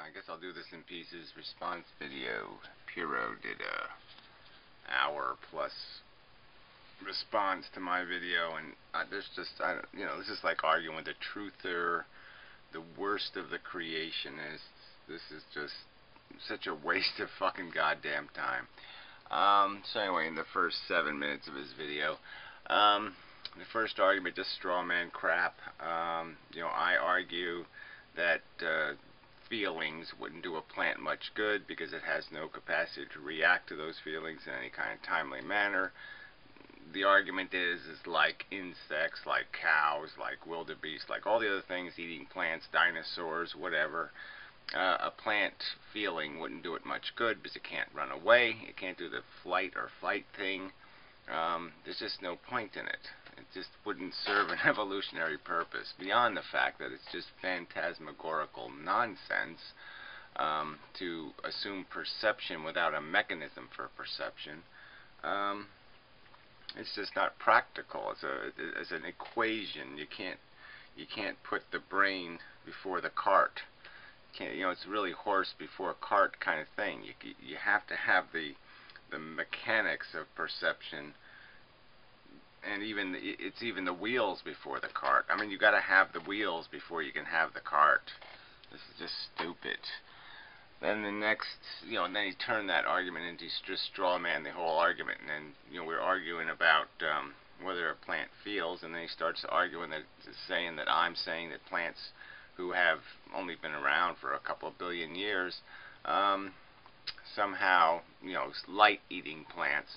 I guess I'll do this in pieces. Response video. Pyrrho did a hour plus response to my video, and there's just, this is like arguing with a truther, the worst of the creationists. This is just such a waste of fucking goddamn time. So anyway, in the first 7 minutes of his video, the first argument, just straw man crap. I argue that feelings wouldn't do a plant much good because it has no capacity to react to those feelings in any kind of timely manner. The argument is like insects, like cows, like wildebeest, like all the other things, eating plants, dinosaurs, whatever. A plant feeling wouldn't do it much good because it can't run away. It can't do the flight or fight thing. There's just no point in it. It just wouldn't serve an evolutionary purpose, beyond the fact that it's just phantasmagorical nonsense to assume perception without a mechanism for perception. It's just not practical. As an equation, you can't put the brain before the cart. It's really horse before cart kind of thing. You have to have the mechanics of perception, and it's even the wheels before the cart. I mean, you got to have the wheels before you can have the cart. This is just stupid. Then the next, and then he turned that argument into just straw man the whole argument, and then we're arguing about whether a plant feels, and then he starts arguing saying that I'm saying that plants who have only been around for a couple of billion years, somehow, light-eating plants,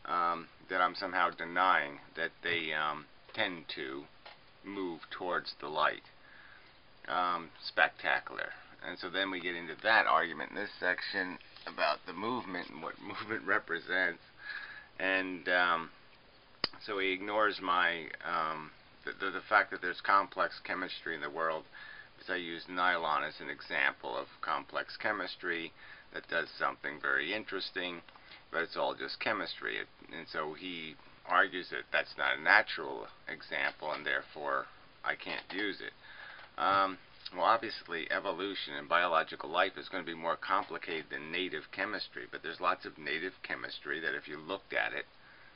that I'm somehow denying that they tend to move towards the light. Spectacular. And so then we get into that argument in this section about the movement and what movement represents. And so he ignores my the fact that there's complex chemistry in the world, because I use nylon as an example of complex chemistry that does something very interesting, but it's all just chemistry. And so he argues that that's not a natural example, and therefore I can't use it. Well, obviously, evolution and biological life is going to be more complicated than native chemistry, but there's lots of native chemistry that if you looked at it,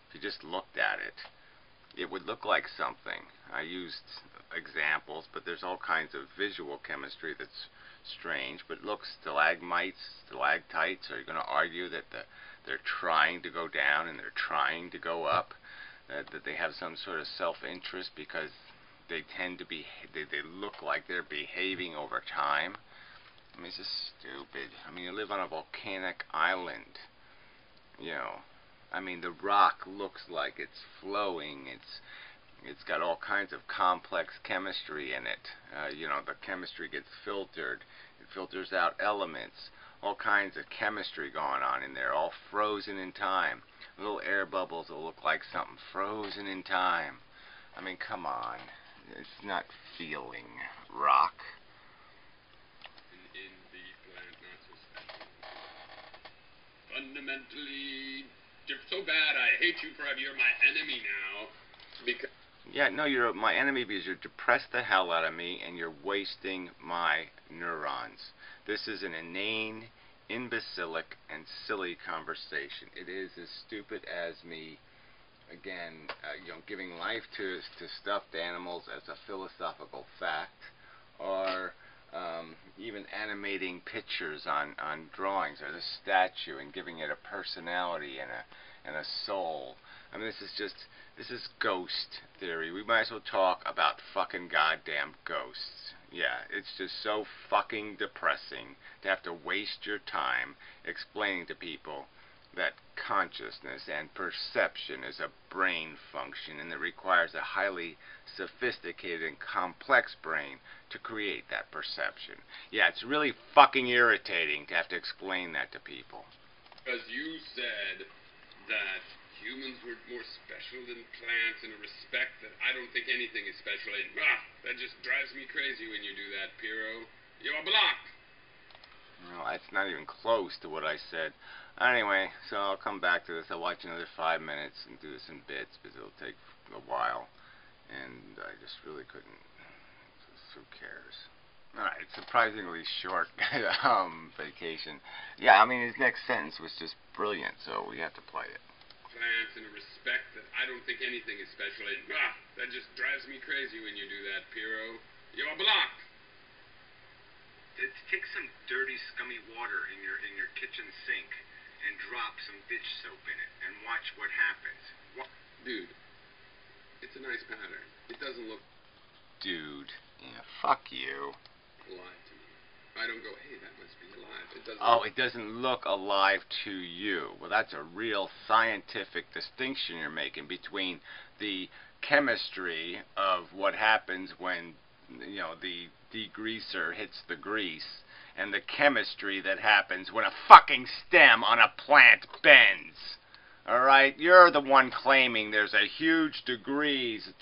if you just looked at it, it would look like something. I used examples, but there's all kinds of visual chemistry that's strange. But look, stalagmites, stalactites, are you going to argue that they're trying to go down and they're trying to go up? That they have some sort of self-interest because they tend to be, they look like they're behaving over time? I mean, it's just stupid. I mean, you live on a volcanic island. I mean, the rock looks like it's flowing. It's got all kinds of complex chemistry in it. The chemistry gets filtered. It filters out elements. All kinds of chemistry going on in there, all frozen in time. Little air bubbles will look like something frozen in time. I mean, come on. It's not feeling rock. In the plant, not so special. Fundamentally, you're so bad. I hate you forever. You're my enemy now. Because you're my enemy because you're depressed the hell out of me and you're wasting my neurons. This is an inane, imbecilic, and silly conversation. It is as stupid as me. Again, giving life to stuffed animals as a philosophical fact, or even animating pictures on drawings or the statue and giving it a personality and a soul. I mean, this is ghost theory. We might as well talk about fucking goddamn ghosts. Yeah, it's just so fucking depressing to have to waste your time explaining to people that consciousness and perception is a brain function, and it requires a highly sophisticated and complex brain to create that perception. Yeah, it's really fucking irritating to have to explain that to people. Because you said that humans were more special than plants in a respect that I don't think anything is special in. That just drives me crazy when you do that, Pyrrho. You're a block. No, that's not even close to what I said. Anyway, so I'll come back to this. I'll watch another 5 minutes and do this in bits because it'll take a while. And I just really couldn't. Who cares? Alright, surprisingly short vacation. Yeah, I mean, his next sentence was just brilliant, so we have to play it. Plants in a respect that I don't think anything is special in. That just drives me crazy when you do that, Pyrrho. You're blocked. Take some dirty, scummy water in your kitchen sink and drop some dish soap in it and watch what happens. Dude, it's a nice pattern. It doesn't look Dude, yeah, fuck you. alive to me. I don't go, hey, that must be alive. It doesn't. Oh, it doesn't look alive to you. Well, that's a real scientific distinction you're making between the chemistry of what happens when, you know, the degreaser hits the grease, and the chemistry that happens when a fucking stem on a plant bends. Alright, you're the one claiming there's a huge degrees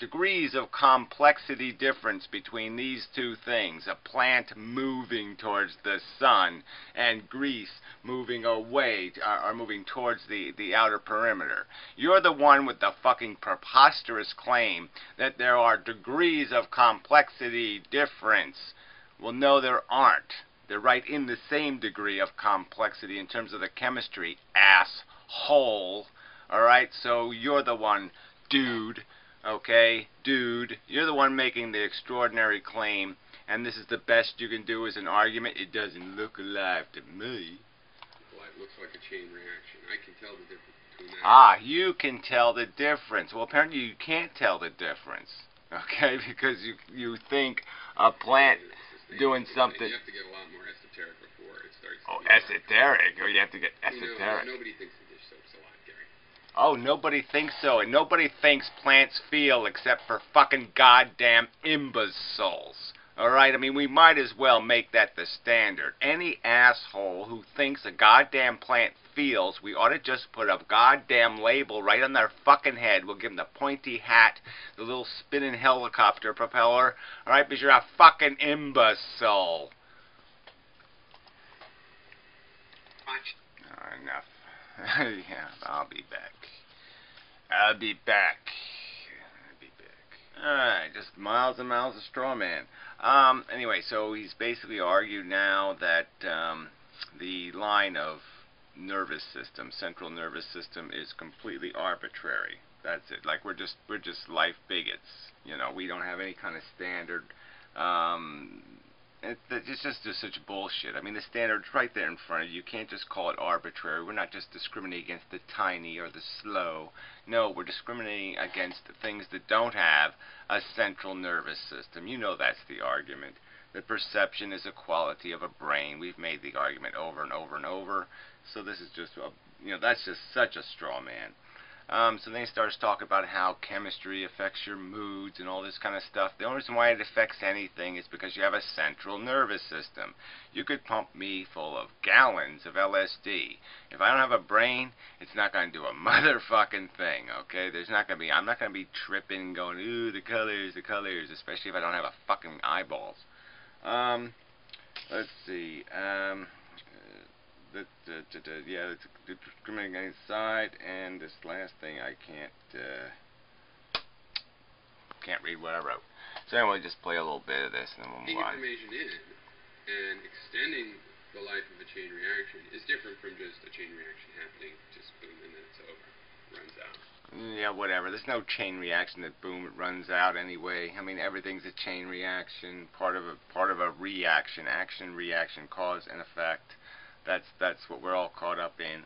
of complexity difference between these two things. A plant moving towards the sun and grease moving away, or moving towards the outer perimeter. You're the one with the fucking preposterous claim that there are degrees of complexity difference. Well, no, there aren't. They're right in the same degree of complexity in terms of the chemistry, asshole. Alright, so you're the one, dude, okay, dude, you're the one making the extraordinary claim, and this is the best you can do as an argument. It doesn't look alive to me. Well, it looks like a chain reaction. I can tell the difference between that. Ah, you can tell the difference. Well, apparently you can't tell the difference, okay, because you think a plant doing something. You have to get a lot more esoteric before it starts. Oh, esoteric? Or you have to get esoteric. Nobody thinks the dish soap's alive, Gary. Oh, nobody thinks so, and nobody thinks plants feel except for fucking goddamn imbeciles. Alright, I mean, we might as well make that the standard. Any asshole who thinks a goddamn plant feels, we ought to just put a goddamn label right on their fucking head. We'll give them the pointy hat, the little spinning helicopter propeller, alright, because you're a fucking imbecile. Watch. Enough. Yeah, I'll be back. I'll be back. Alright, just miles and miles of straw man. Anyway, so he's basically argued now that the line of nervous system, central nervous system, is completely arbitrary. That's it. Like we're just life bigots. You know, we don't have any kind of standard. It's just such bullshit. I mean, the standard's right there in front of you. You can't just call it arbitrary. We're not just discriminating against the tiny or the slow. No, we're discriminating against things that don't have a central nervous system. You know that's the argument. That perception is a quality of a brain. We've made the argument over and over and over. So this is just, that's just such a straw man. So then he starts talking about how chemistry affects your moods and all this kind of stuff. The only reason why it affects anything is because you have a central nervous system. You could pump me full of gallons of LSD. If I don't have a brain, it's not going to do a motherfucking thing, okay? I'm not going to be tripping going, ooh, the colors, especially if I don't have a fucking eyeballs. Let's see. Yeah, it's discriminating inside, and this last thing I can't read what I wrote. So anyway, just play a little bit of this, and then we'll move on. Information in and extending the life of a chain reaction is different from just a chain reaction happening, just boom, and then it's over, runs out. Yeah, whatever. There's no chain reaction that boom, it runs out anyway. I mean, everything's a chain reaction, part of a reaction, action, reaction, cause and effect. That's what we're all caught up in.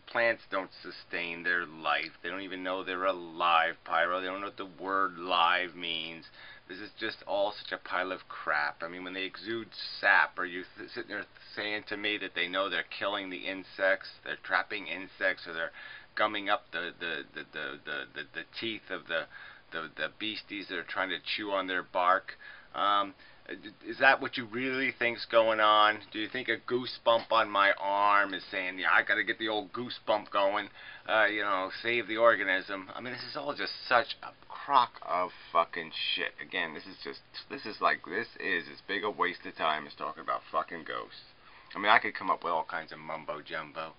Plants don't sustain their life. They don't even know they're alive, Pyro. They don't know what the word live means. This is just all such a pile of crap. I mean, when they exude sap, are you sitting there saying to me that they know they're killing the insects, they're trapping insects, or they're gumming up the teeth of the beasties that are trying to chew on their bark? Is that what you really think's going on? Do you think a goosebump on my arm is saying, yeah, I gotta get the old goosebump going, save the organism? I mean, this is all just such a crock of fucking shit. Again, this is as big a waste of time as talking about fucking ghosts. I mean, I could come up with all kinds of mumbo jumbo.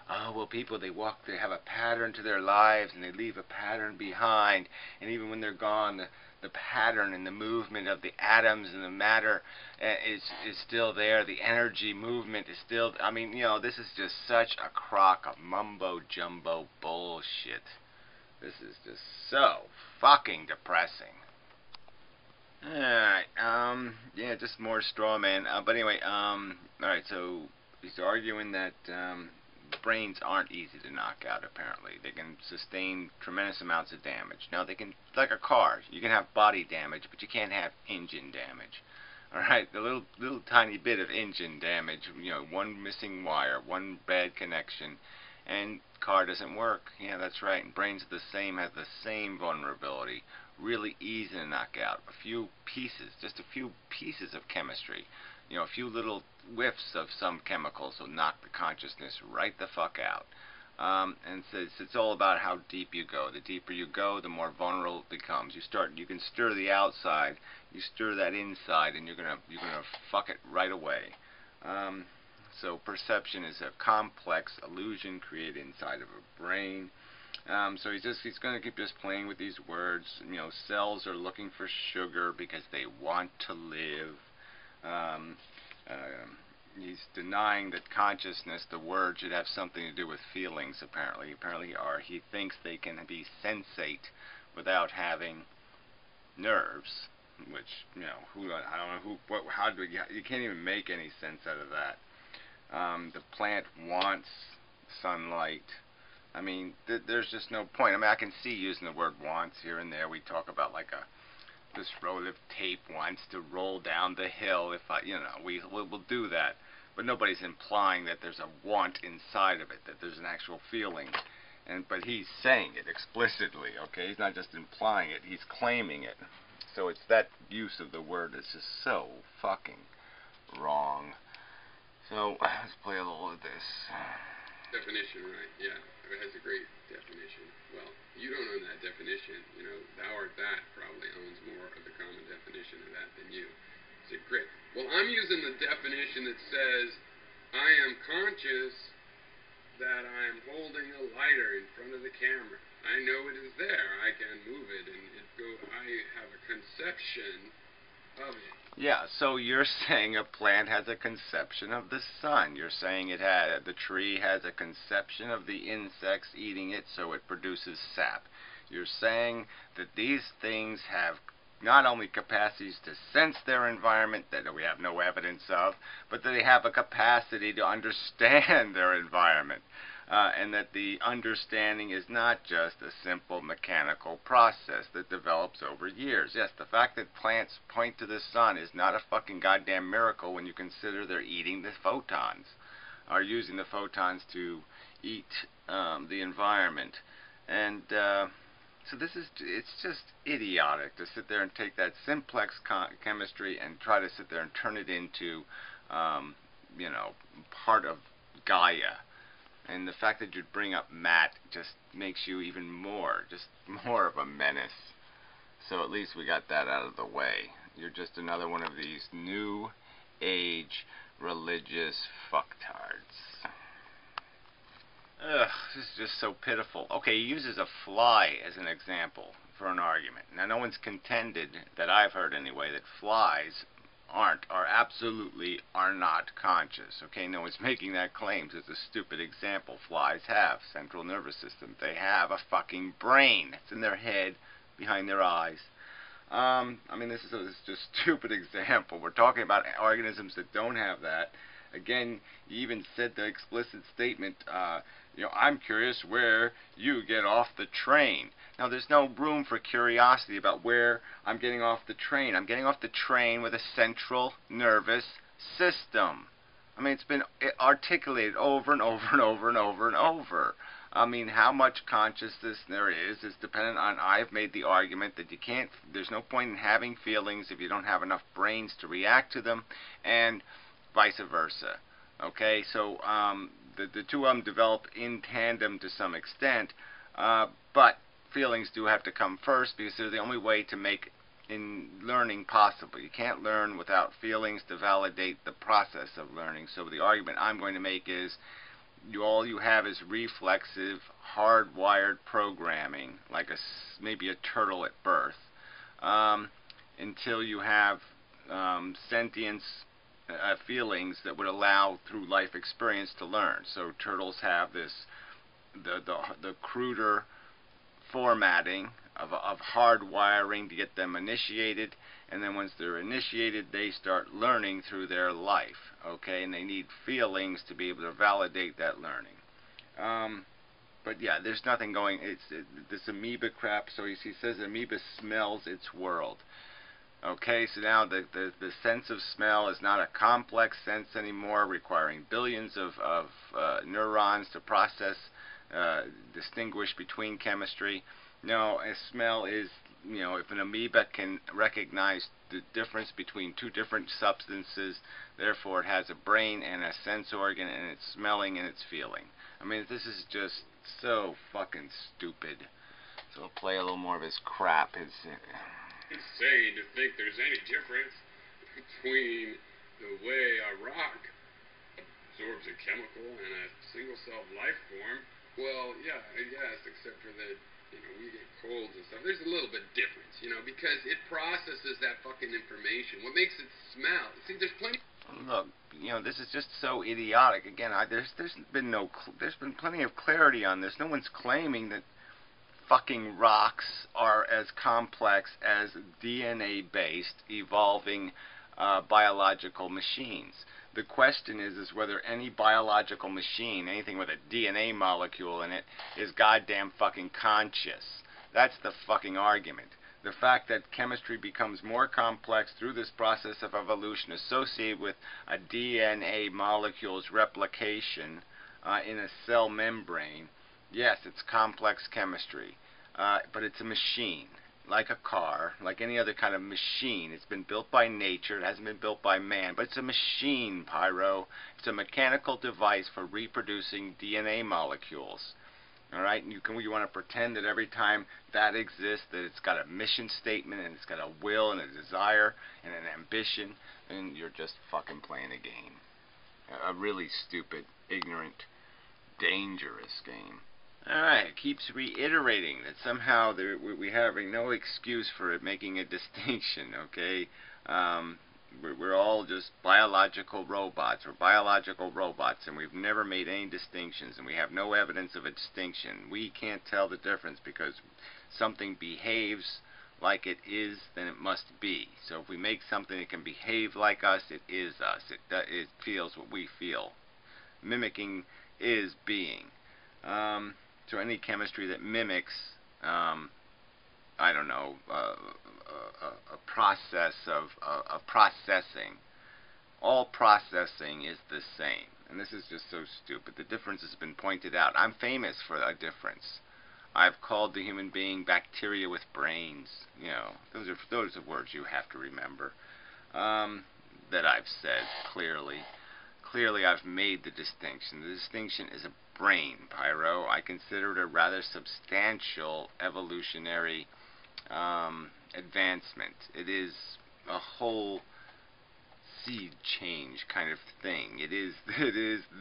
Oh, well, people, they have a pattern to their lives, and they leave a pattern behind, and even when they're gone, the pattern and the movement of the atoms and the matter is still there. The energy movement is still, I mean, you know, this is just such a crock of mumbo-jumbo bullshit. This is just so fucking depressing. Alright, yeah, just more straw man. But anyway, alright, so he's arguing that brains aren't easy to knock out, apparently. They can sustain tremendous amounts of damage. Now, they can, like a car, you can have body damage, but you can't have engine damage. Alright, the little tiny bit of engine damage, you know, one missing wire, one bad connection, and car doesn't work. Yeah, that's right. And brains are the same, have the same vulnerability. Really easy to knock out. A few pieces, just a few pieces of chemistry. You know, a few little whiffs of some chemicals will knock the consciousness right the fuck out. And so it's all about how deep you go. The deeper you go, the more vulnerable it becomes. You can stir the outside, you stir that inside, and you're gonna fuck it right away. So perception is a complex illusion created inside of a brain. So he's going to keep just playing with these words. You know, cells are looking for sugar because they want to live. He's denying that consciousness, the word, should have something to do with feelings. Apparently, he thinks they can be sensate without having nerves. Which, you know, I don't know how do you can't even make any sense out of that. The plant wants sunlight. I mean, there's just no point. I mean, I can see using the word wants here and there. We talk about like this roll of tape wants to roll down the hill. If we'll do that. But nobody's implying that there's a want inside of it, that there's an actual feeling. But he's saying it explicitly, okay? He's not just implying it, he's claiming it. So it's that use of the word that's just so fucking wrong. So, let's play a little of this. Definition, right? Yeah, it has a great definition. Well, you don't own that definition. You know, thou art that probably owns more of the common definition of that than you. It's great. Well, I'm using the definition that says, I am conscious that I am holding a lighter in front of the camera. I know it is there. I can move it, and I have a conception of it. Yeah, so you're saying a plant has a conception of the sun. You're saying the tree has a conception of the insects eating it, so it produces sap. You're saying that these things have not only capacities to sense their environment that we have no evidence of, but that they have a capacity to understand their environment. And that the understanding is not just a simple mechanical process that develops over years. Yes, the fact that plants point to the sun is not a fucking goddamn miracle when you consider they're eating the photons, are using the photons to eat the environment. And so it's just idiotic to sit there and take that simplex chemistry and try to sit there and turn it into, part of Gaia. And the fact that you'd bring up Matt just makes you even more of a menace. So at least we got that out of the way. You're just another one of these new age religious fucktards. Ugh, this is just so pitiful. Okay, he uses a fly as an example for an argument. Now, no one's contended, that I've heard anyway, that flies are not conscious. Okay, no one's making that claim. It's a stupid example. Flies have central nervous system. They have a fucking brain. It's in their head, behind their eyes. I mean, this is just a stupid example. We're talking about organisms that don't have that. Again, you even said the explicit statement, I'm curious where you get off the train. Now, there's no room for curiosity about where I'm getting off the train. I'm getting off the train with a central nervous system. I mean, it's been articulated over and over and over and over and over. I mean, how much consciousness there is dependent on, I've made the argument that there's no point in having feelings if you don't have enough brains to react to them, and vice versa. Okay, so the two of them develop in tandem to some extent, but feelings do have to come first because they're the only way to make learning possible. You can't learn without feelings to validate the process of learning. So the argument I'm going to make is all you have is reflexive, hardwired programming, like maybe a turtle at birth. until you have sentience feelings that would allow through life experience to learn. So turtles have this, the cruder formatting of hardwiring to get them initiated, and then once they're initiated, they start learning through their life, okay, and they need feelings to be able to validate that learning. But yeah, there's nothing going, this amoeba crap, so he says amoeba smells its world. Okay, so now the sense of smell is not a complex sense anymore, requiring billions of neurons to process, distinguish between chemistry. No, a smell is, you know, if an amoeba can recognize the difference between two different substances, therefore it has a brain and a sense organ, and it's smelling and it's feeling. I mean, this is just so fucking stupid. So we'll play a little more of his crap. Insane to think there's any difference between the way a rock absorbs a chemical and a single-celled life form. Well, yeah, I guess, except for that, you know, we get colds and stuff. There's a little bit difference, you know, because it processes that fucking information. What makes it smell? See, there's plenty. Look, you know, this is just so idiotic. Again, there's been plenty of clarity on this. No one's claiming that fucking rocks are as complex as DNA-based evolving biological machines. The question is whether any biological machine, anything with a DNA molecule in it, is goddamn fucking conscious. That's the fucking argument. The fact that chemistry becomes more complex through this process of evolution associated with a DNA molecule's replication in a cell membrane, yes, it's complex chemistry, but it's a machine, like a car, like any other kind of machine. It's been built by nature. It hasn't been built by man, but it's a machine, Pyro. It's a mechanical device for reproducing DNA molecules. All right, and you want to pretend that every time that exists, that it's got a mission statement and it's got a will and a desire and an ambition, and you're just fucking playing a game, a really stupid, ignorant, dangerous game. Alright, it keeps reiterating that somehow we have no excuse for it making a distinction, okay? We're all just biological robots. We're biological robots, and we've never made any distinctions, and we have no evidence of a distinction. We can't tell the difference because something behaves like it is, then it must be. So if we make something that can behave like us, it is us. It feels what we feel. Mimicking is being. So any chemistry that mimics, I don't know, a process of processing, all processing is the same. And this is just so stupid. The difference has been pointed out. I'm famous for a difference. I've called the human being bacteria with brains. You know, those are words you have to remember, that I've said clearly. Clearly I've made the distinction. The distinction is a brain, Pyro. I consider it a rather substantial evolutionary advancement. It is a whole seed change kind of thing. It is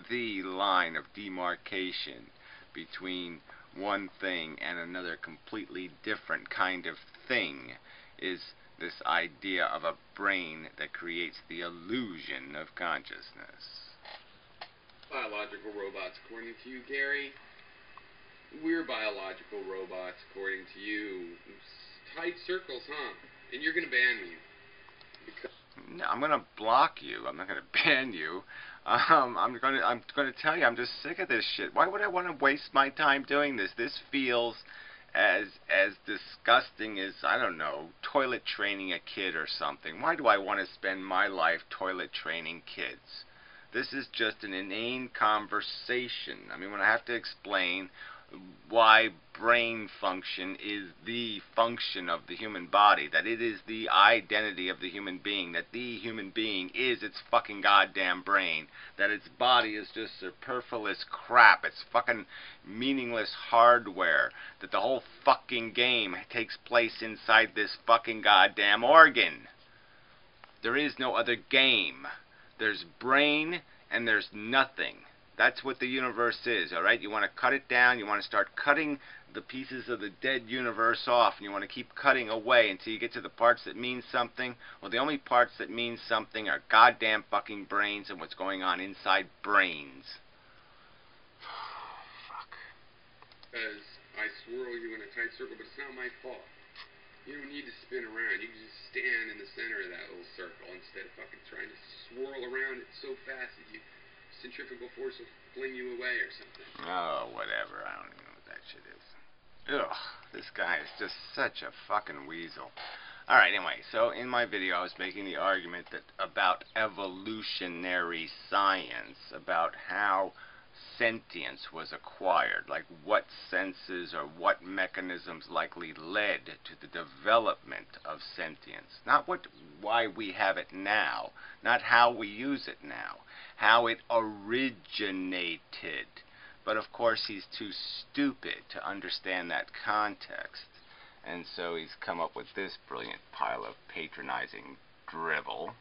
the line of demarcation between one thing and another completely different kind of thing, is this idea of a brain that creates the illusion of consciousness. Biological robots, according to you, Gary. We're biological robots, according to you. Tight circles, huh? And you're going to ban me. No, I'm going to block you. I'm not going to ban you. I'm going to tell you, I'm just sick of this shit. Why would I want to waste my time doing this? This feels as disgusting as, I don't know, toilet training a kid or something. Why do I want to spend my life toilet training kids? This is just an inane conversation. I mean, when I have to explain why brain function is the function of the human body, that it is the identity of the human being, that the human being is its fucking goddamn brain, that its body is just superfluous crap, it's fucking meaningless hardware, that the whole fucking game takes place inside this fucking goddamn organ. There is no other game. There's brain and there's nothing. That's what the universe is, alright? You want to cut it down, you want to start cutting the pieces of the dead universe off, and you want to keep cutting away until you get to the parts that mean something. Well, the only parts that mean something are goddamn fucking brains and what's going on inside brains. Fuck. As I swirl you in a tight circle, but it's not my fault. You don't need to spin around. You can just stand in the center of that little circle instead of fucking trying to swirl around it so fast that centrifugal force will fling you away or something. Oh, whatever. I don't even know what that shit is. Ugh, this guy is just such a fucking weasel. Alright, anyway, so in my video I was making the argument that about evolutionary science, about how sentience was acquired, like what senses or what mechanisms likely led to the development of sentience. Not why we have it now, not how we use it now, how it originated. But of course he's too stupid to understand that context, and so he's come up with this brilliant pile of patronizing drivel.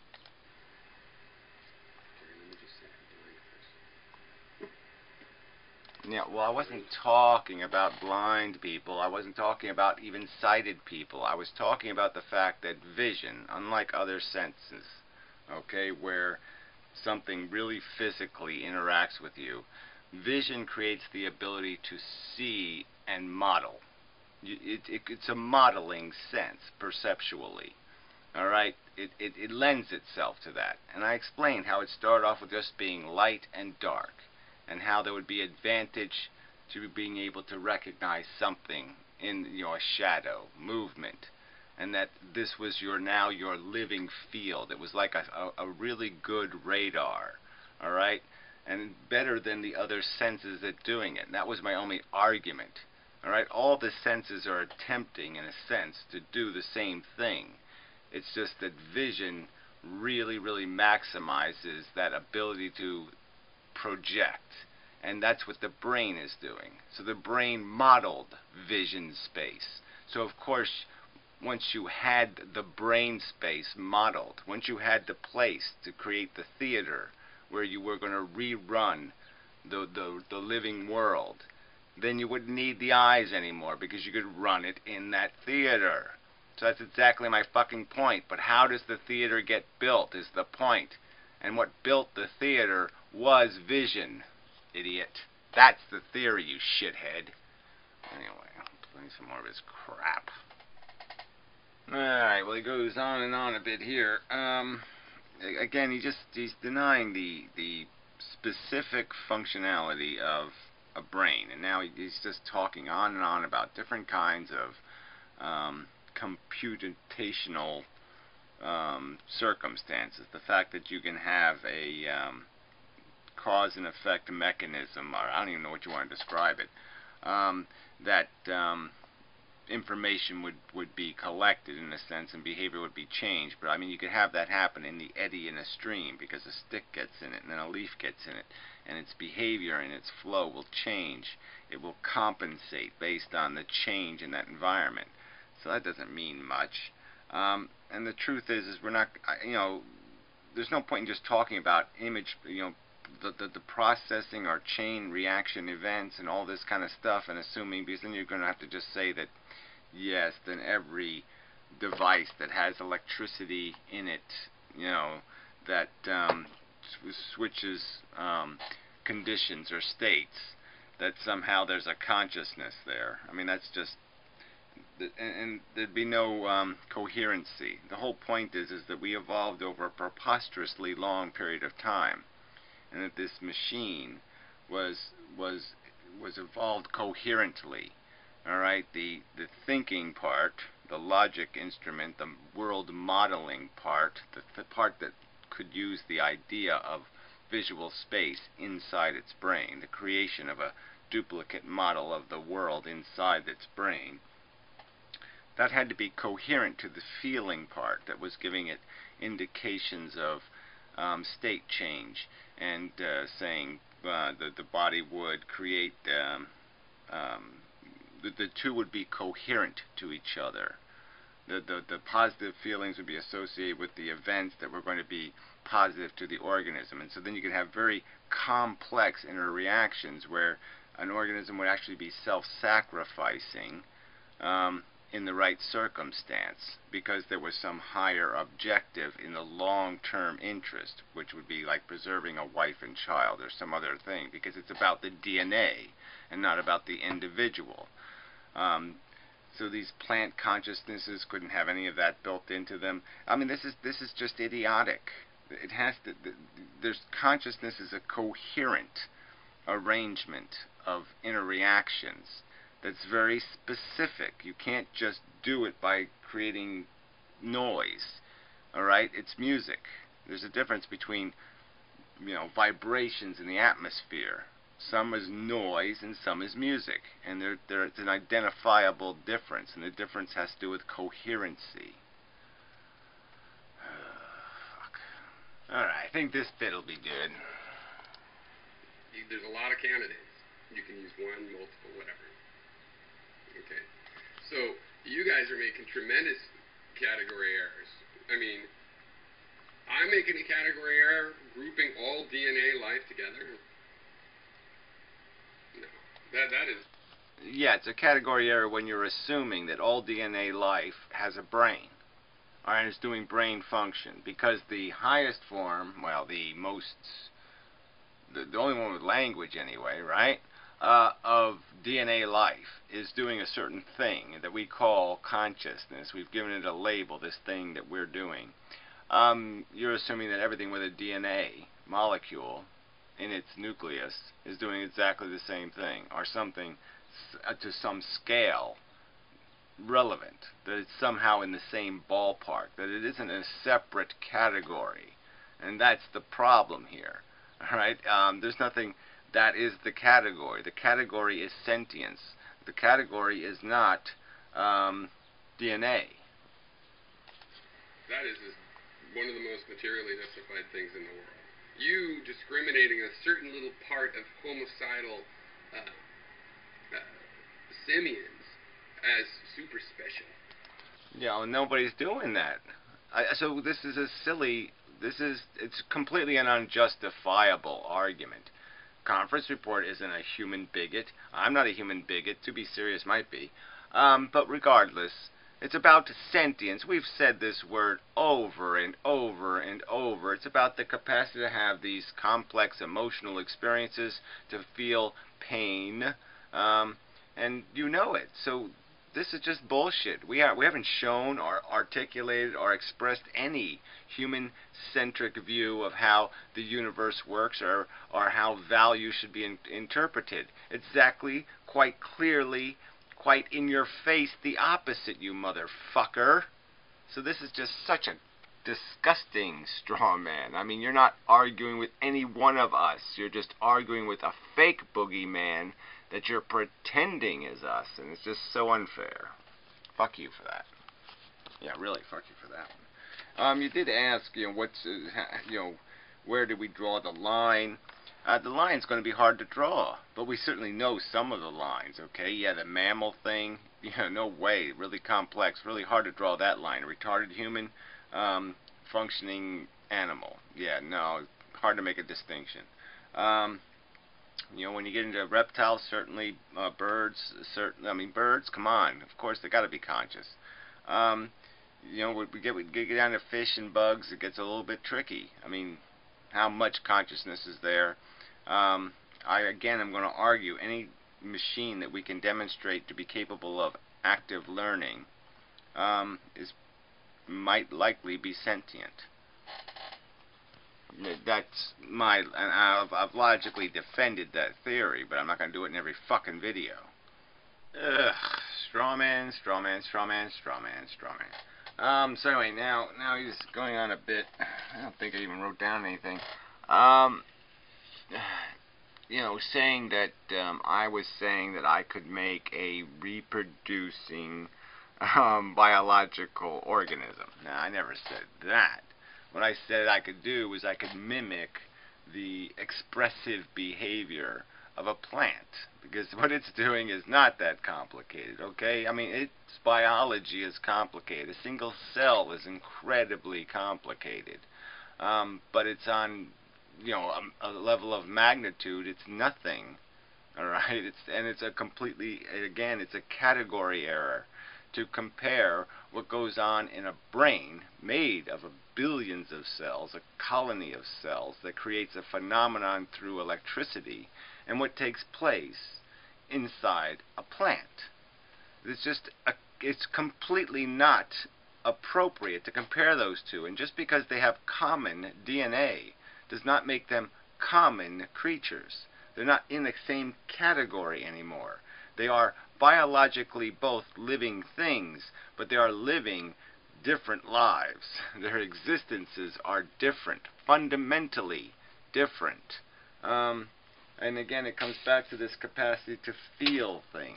Yeah, well, I wasn't talking about blind people. I wasn't talking about even sighted people. I was talking about the fact that vision, unlike other senses, okay, where something really physically interacts with you, vision creates the ability to see and model. It's a modeling sense, perceptually. Alright? It lends itself to that. And I explained how it started off with just being light and dark, and how there would be advantage to being able to recognize something in, a shadow, movement, and that this was your living field. It was like a really good radar, all right, and better than the other senses at doing it. And that was my only argument, all right. All the senses are attempting, in a sense, to do the same thing. It's just that vision really, really maximizes that ability to project, and that's what the brain is doing. So the brain modeled vision space. So of course, once you had the brain space modeled, once you had the place to create the theater where you were going to rerun the living world, then you wouldn't need the eyes anymore, because you could run it in that theater. So that's exactly my fucking point. But how does the theater get built is the point. And what built the theater was vision, idiot. That's the theory, you shithead. Anyway, I'll play some more of his crap. Alright, well, he goes on and on a bit here. Again, he's denying the specific functionality of a brain. And now he's just talking on and on about different kinds of computational circumstances. The fact that you can have a cause and effect mechanism, or I don't even know what you want to describe it, that information would be collected in a sense and behavior would be changed. But I mean, you could have that happen in the eddy in a stream, because a stick gets in it and then a leaf gets in it, and its behavior and its flow will change. It will compensate based on the change in that environment. So that doesn't mean much. And the truth is we're not, there's no point in just talking about image, the processing or chain reaction events and all this kind of stuff and assuming, because then you're going to have to just say that, yes, then every device that has electricity in it, that switches conditions or states, that somehow there's a consciousness there. I mean, that's just, and there'd be no coherency. The whole point is that we evolved over a preposterously long period of time, and that this machine was evolved coherently. All right, the thinking part, the logic instrument, the world modeling part, the part that could use the idea of visual space inside its brain, the creation of a duplicate model of the world inside its brain. That had to be coherent to the feeling part that was giving it indications of state change, and saying the body would create, the two would be coherent to each other. The positive feelings would be associated with the events that were going to be positive to the organism. And so then you can have very complex interreactions where an organism would actually be self-sacrificing in the right circumstance, because there was some higher objective in the long-term interest, which would be like preserving a wife and child or some other thing, because it's about the DNA and not about the individual. So these plant consciousnesses couldn't have any of that built into them. I mean, this is just idiotic. It has to. There's consciousness is a coherent arrangement of interreactions that's very specific. You can't just do it by creating noise. All right, it's music. There's a difference between, you know, vibrations in the atmosphere. Some is noise and some is music, and it's an identifiable difference, and the difference has to do with coherency. Fuck. All right, I think this bit will be good. There's a lot of candidates. You can use one, multiple, whatever. Okay. So you guys are making tremendous category errors. I mean, I'm making a category error grouping all DNA life together. No. That is... Yeah, it's a category error when you're assuming that all DNA life has a brain. Alright, it's doing brain function. Because the highest form, well, the only one with language anyway, right? Of DNA life is doing a certain thing that we call consciousness. We've given it a label, this thing that we're doing. You're assuming that everything with a DNA molecule in its nucleus is doing exactly the same thing, or something to some scale relevant, that it's somehow in the same ballpark, that it isn't a separate category. And that's the problem here. Alright, there's nothing that is the category. The category is sentience. The category is not DNA. That is one of the most materially justified things in the world. You discriminating a certain little part of homicidal simians as super special. Yeah, well, nobody's doing that. So this is a silly... It's completely an unjustifiable argument. Conference report isn't a human bigot. I'm not a human bigot. To be serious, might be. But regardless, it's about sentience. We've said this word over and over and over. It's about the capacity to have these complex emotional experiences, to feel pain, and you know it. So this is just bullshit. We haven't shown or articulated or expressed any human-centric view of how the universe works, or how value should be interpreted. Exactly, quite clearly, quite in your face, the opposite, you motherfucker. So this is just such a disgusting straw man. I mean, you're not arguing with any one of us. You're just arguing with a fake boogeyman that you're pretending is us, and it's just so unfair. Fuck you for that. Yeah, really, fuck you for that one. You did ask, where do we draw the line? The line's going to be hard to draw, but we certainly know some of the lines, okay? Yeah, the mammal thing, no way, really complex, really hard to draw that line. Retarded human, functioning animal. Yeah, no, hard to make a distinction. When you get into reptiles, certainly birds, birds, come on, of course they got to be conscious. We get down to fish and bugs, it gets a little bit tricky. I mean, how much consciousness is there? I'm going to argue any machine that we can demonstrate to be capable of active learning might likely be sentient. That's and I've logically defended that theory, but I'm not going to do it in every fucking video. Ugh, straw man, straw man, straw man, straw man, straw man. So anyway, now he's going on a bit. I don't think I even wrote down anything. Saying that I was saying that I could make a reproducing biological organism. Now, I never said that. What I said I could do was I could mimic the expressive behavior of a plant, because what it's doing is not that complicated, okay? I mean, its biology is complicated. A single cell is incredibly complicated. but it's on, you know, a level of magnitude. It's nothing. All right, it's a completely, again, it's a category error to compare what goes on in a brain made of billions of cells, a colony of cells that creates a phenomenon through electricity, and what takes place inside a plant. It's completely not appropriate to compare those two, and just because they have common DNA does not make them common creatures. They're not in the same category anymore. They are biologically both living things, but they are living different lives. Their existences are different, fundamentally different. And again, it comes back to this capacity to feel thing.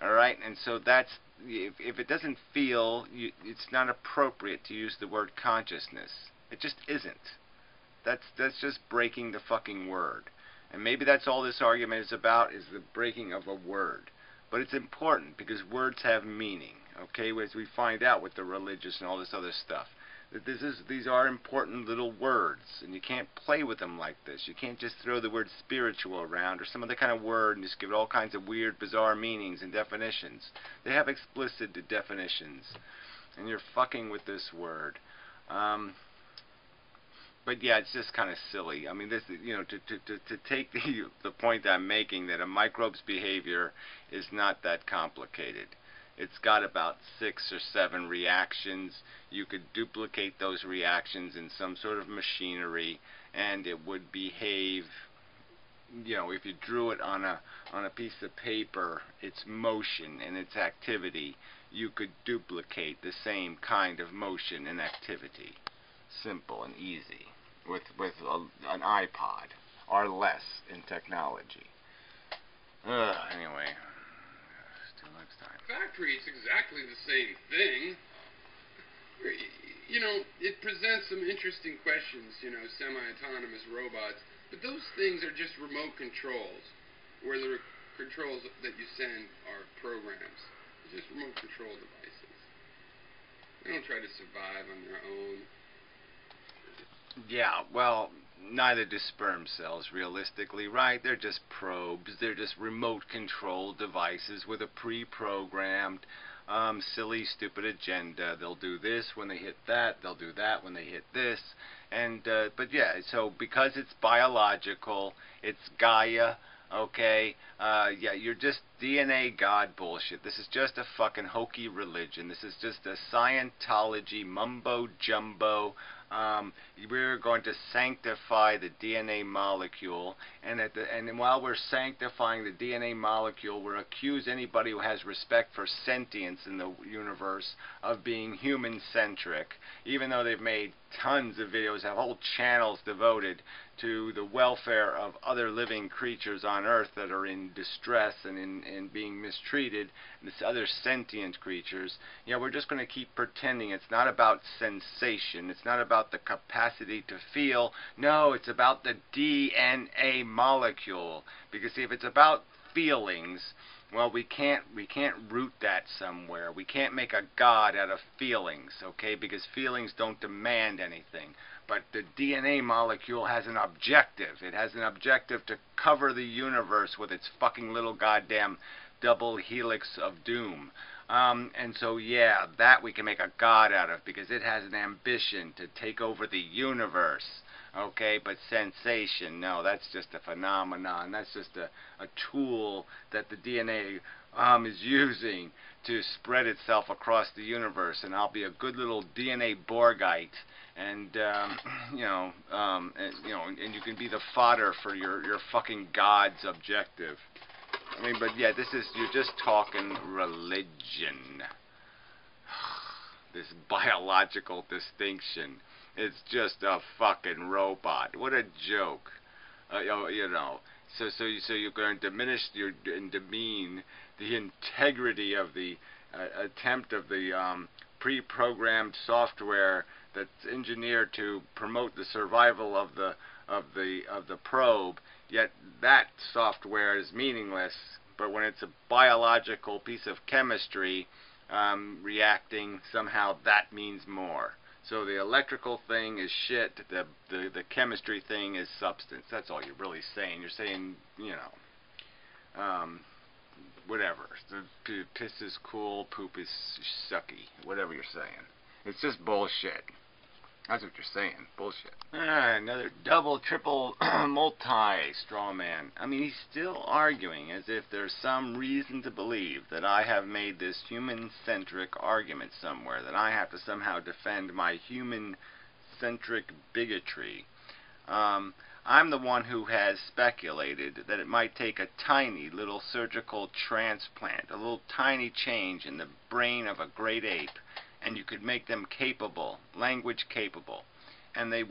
All right, and so that's, if it doesn't feel, it's not appropriate to use the word consciousness. It just isn't. That's just breaking the fucking word. And maybe that's all this argument is about, is the breaking of a word. But it's important because words have meaning, okay, as we find out with the religious and all this other stuff. That these are important little words, and you can't play with them like this. You can't just throw the word spiritual around or some other kind of word and just give it all kinds of weird, bizarre meanings and definitions. They have explicit definitions, and you're fucking with this word. But yeah, it's just kind of silly. I mean, this, you know, to take the point I'm making that a microbe's behavior is not that complicated. It's got about 6 or 7 reactions. You could duplicate those reactions in some sort of machinery, and it would behave. You know, if you drew it on a piece of paper, its motion and its activity, you could duplicate the same kind of motion and activity. Simple and easy, with an iPod, or less in technology. Anyway, till next time. Factory is exactly the same thing. You know, it presents some interesting questions, you know, semi-autonomous robots, but those things are just remote controls, where the controls that you send are programs. They're just remote control devices. They don't try to survive on their own. Yeah, well, neither do sperm cells, realistically, right? They're just probes. They're just remote control devices with a pre-programmed, silly, stupid agenda. They'll do this when they hit that. They'll do that when they hit this. And, but yeah, so because it's biological, it's Gaia, okay? Yeah, you're just DNA God bullshit. This is just a fucking hokey religion. This is just a Scientology mumbo-jumbo. We're going to sanctify the DNA molecule, and while we're sanctifying the DNA molecule, we're accuse anybody who has respect for sentience in the universe of being human-centric, even though they've made tons of videos, have whole channels devoted to the welfare of other living creatures on Earth that are in distress and in being mistreated, and this other sentient creatures. You know, we're just going to keep pretending it's not about sensation, it's not about the capacity to feel. No, it's about the DNA molecule. Because see, if it's about feelings, well, we can't root that somewhere. We can't make a god out of feelings, okay? Because feelings don't demand anything. But the DNA molecule has an objective. It has an objective to cover the universe with its fucking little goddamn double helix of doom. And so, yeah, that we can make a god out of, because it has an ambition to take over the universe. Okay, but sensation, no, that's just a phenomenon. That's just a tool that the DNA is using to spread itself across the universe. And I'll be a good little DNA Borgite, and and you can be the fodder for your fucking god's objective. I mean, but yeah, you're just talking religion. This biological distinction. It's just a fucking robot. What a joke. You know. So you're going to diminish and demean the integrity of the attempt of the pre-programmed software that's engineered to promote the survival of the probe. Yet that software is meaningless. But when it's a biological piece of chemistry reacting, somehow that means more. So the electrical thing is shit, the chemistry thing is substance. That's all you're really saying. You're saying, you know, whatever. The piss is cool, poop is sucky, whatever you're saying. It's just bullshit. That's what you're saying. Bullshit. Another double, triple, multi straw man. I mean, he's still arguing as if there's some reason to believe that I have made this human-centric argument somewhere, that I have to somehow defend my human-centric bigotry. I'm the one who has speculated that it might take a tiny little surgical transplant, a little tiny change in the brain of a great ape, and you could make them capable, language capable. And they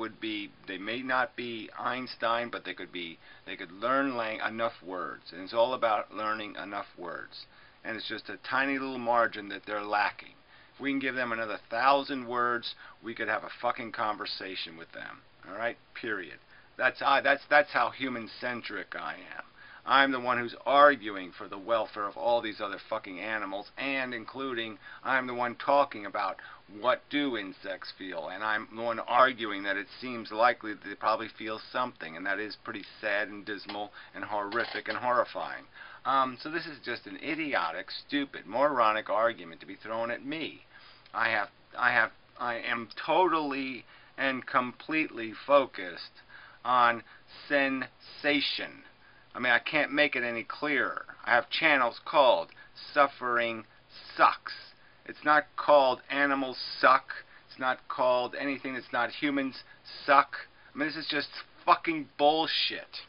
may not be Einstein, but they could learn enough words. And it's all about learning enough words. And it's just a tiny little margin that they're lacking. If we can give them another 1,000 words, we could have a fucking conversation with them. All right? Period. That's how human-centric I am. I'm the one who's arguing for the welfare of all these other fucking animals, and including, I'm the one talking about what do insects feel, and I'm the one arguing that it seems likely that they probably feel something, and that is pretty sad and dismal and horrific and horrifying. So this is just an idiotic, stupid, moronic argument to be thrown at me. I am totally and completely focused on sensation. I mean, I can't make it any clearer. I have channels called Suffering Sucks. It's not called Animals Suck. It's not called anything that's not Humans Suck. I mean, this is just fucking bullshit.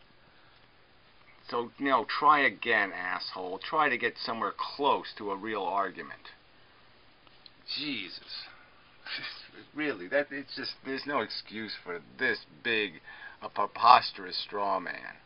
So, you know, try again, asshole. Try to get somewhere close to a real argument. Jesus. Really, it's just, there's no excuse for this big, a preposterous straw man.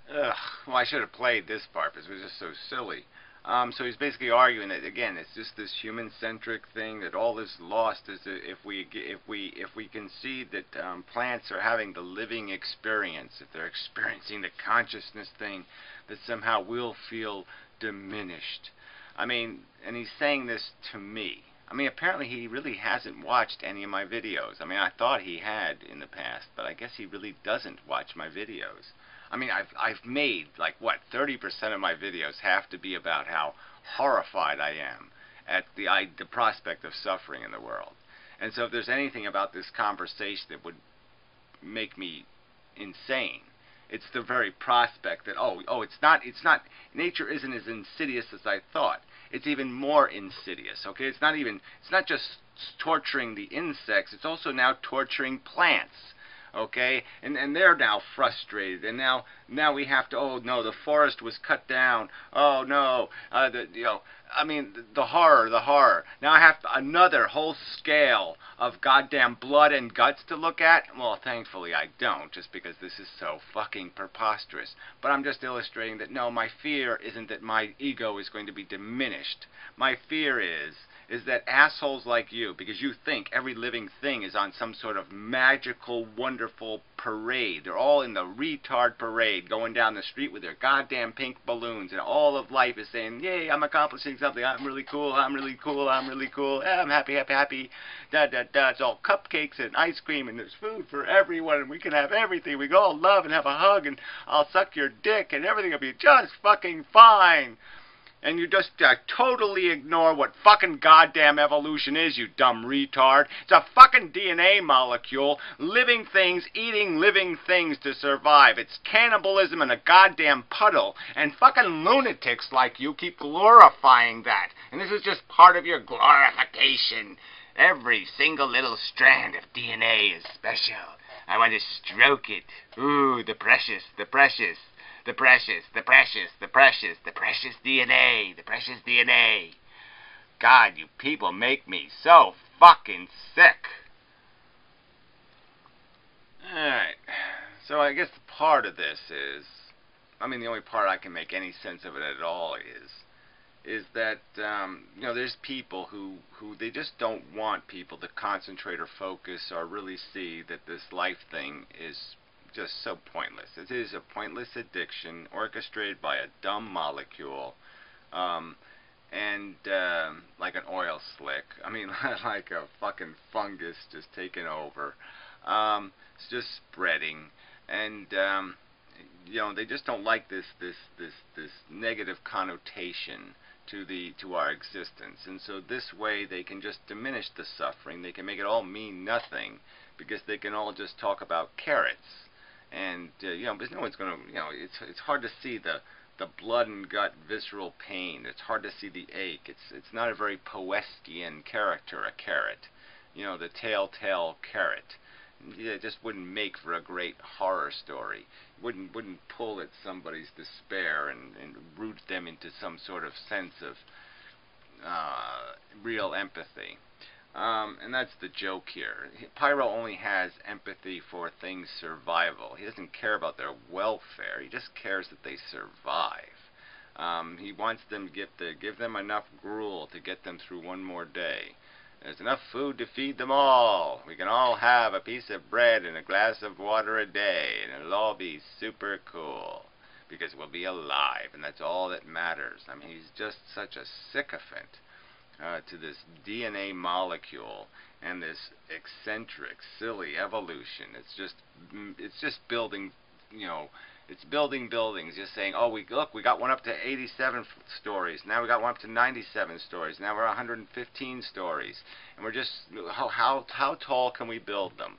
Ugh, well, I should have played this part because it was just so silly. So he's basically arguing that, again, it's just this human-centric thing, that all is lost is that if we concede that plants are having the living experience, if they're experiencing the consciousness thing, that somehow we'll feel diminished. I mean, and he's saying this to me. I mean, apparently he really hasn't watched any of my videos. I mean, I thought he had in the past, but I guess he really doesn't watch my videos. I mean, I've made, like, what, 30% of my videos have to be about how horrified I am at the prospect of suffering in the world. And so if there's anything about this conversation that would make me insane, it's the very prospect that, it's not, nature isn't as insidious as I thought. It's even more insidious, okay? It's not just torturing the insects, it's also now torturing plants. Okay, and they're now frustrated, and now we have to. Oh no, the forest was cut down. Oh no, I mean the horror. Now I have another whole scale of goddamn blood and guts to look at. Well, thankfully I don't, just because this is so fucking preposterous. But I'm just illustrating that no, my fear isn't that my ego is going to be diminished. My fear is that assholes like you, because you think every living thing is on some sort of magical, wonderful parade. They're all in the retard parade going down the street with their goddamn pink balloons, and all of life is saying, yay, I'm accomplishing something, I'm really cool, I'm really cool, I'm really cool, I'm happy, happy, happy, da-da-da. It's all cupcakes and ice cream, and there's food for everyone, and we can have everything. We can all love and have a hug, and I'll suck your dick, and everything will be just fucking fine. And you just totally ignore what fucking goddamn evolution is, you dumb retard. It's a fucking DNA molecule, living things eating living things to survive. It's cannibalism in a goddamn puddle, and fucking lunatics like you keep glorifying that. And this is just part of your glorification. Every single little strand of DNA is special. I want to stroke it. Ooh, the precious, the precious. The precious, the precious, the precious, the precious DNA, the precious DNA. God, you people make me so fucking sick. Alright, so I guess the part of this is, I mean the only part I can make any sense of it at all is that, there's people who they just don't want people to concentrate or focus or really see that this life thing is just so pointless. It is a pointless addiction orchestrated by a dumb molecule, and and like an oil slick. I mean, like a fucking fungus just taking over. It's just spreading, and you know, they just don't like this negative connotation to our existence, and so this way they can just diminish the suffering. They can make it all mean nothing because they can all just talk about carrots, and you know, because no one's gonna, you know, it's hard to see the blood and gut visceral pain. It's hard to see the ache. It's not a very Poestian character, a carrot. You know, the telltale carrot. Yeah, it just wouldn't make for a great horror story. Wouldn't pull at somebody's despair and root them into some sort of sense of real empathy. And that's the joke here. Pyrrho only has empathy for things' survival. He doesn't care about their welfare. He just cares that they survive. He wants them to give them enough gruel to get them through one more day. There's enough food to feed them all. We can all have a piece of bread and a glass of water a day, and it'll all be super cool because we'll be alive, and that's all that matters. I mean, he's just such a sycophant to this DNA molecule and this eccentric, silly evolution. It's just building, you know, it's building buildings, just saying, oh, we got one up to 87 stories. Now we got one up to 97 stories. Now we're 115 stories, and we're just how tall can we build them?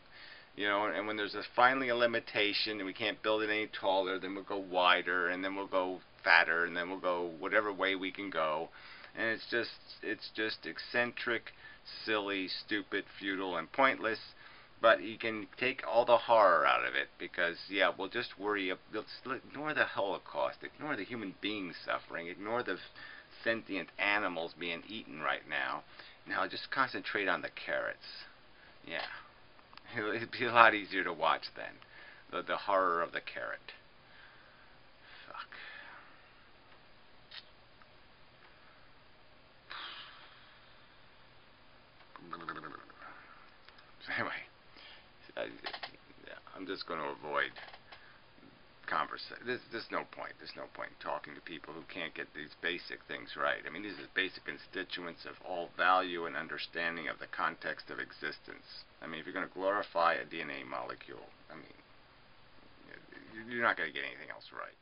You know, and when there's finally a limitation and we can't build it any taller, then we'll go wider, and then we'll go fatter, and then we'll go whatever way we can go. And it's just eccentric, silly, stupid, futile, and pointless. But you can take all the horror out of it because, yeah, we'll just worry. Ignore the Holocaust. Ignore the human beings suffering. Ignore the sentient animals being eaten right now. Now just concentrate on the carrots. Yeah. It'd be a lot easier to watch then. The horror of the carrot. Fuck. Anyway. I'm just going to avoid conversation. There's no point. There's no point in talking to people who can't get these basic things right. I mean, these are basic constituents of all value and understanding of the context of existence. I mean, if you're going to glorify a DNA molecule, I mean, you're not going to get anything else right.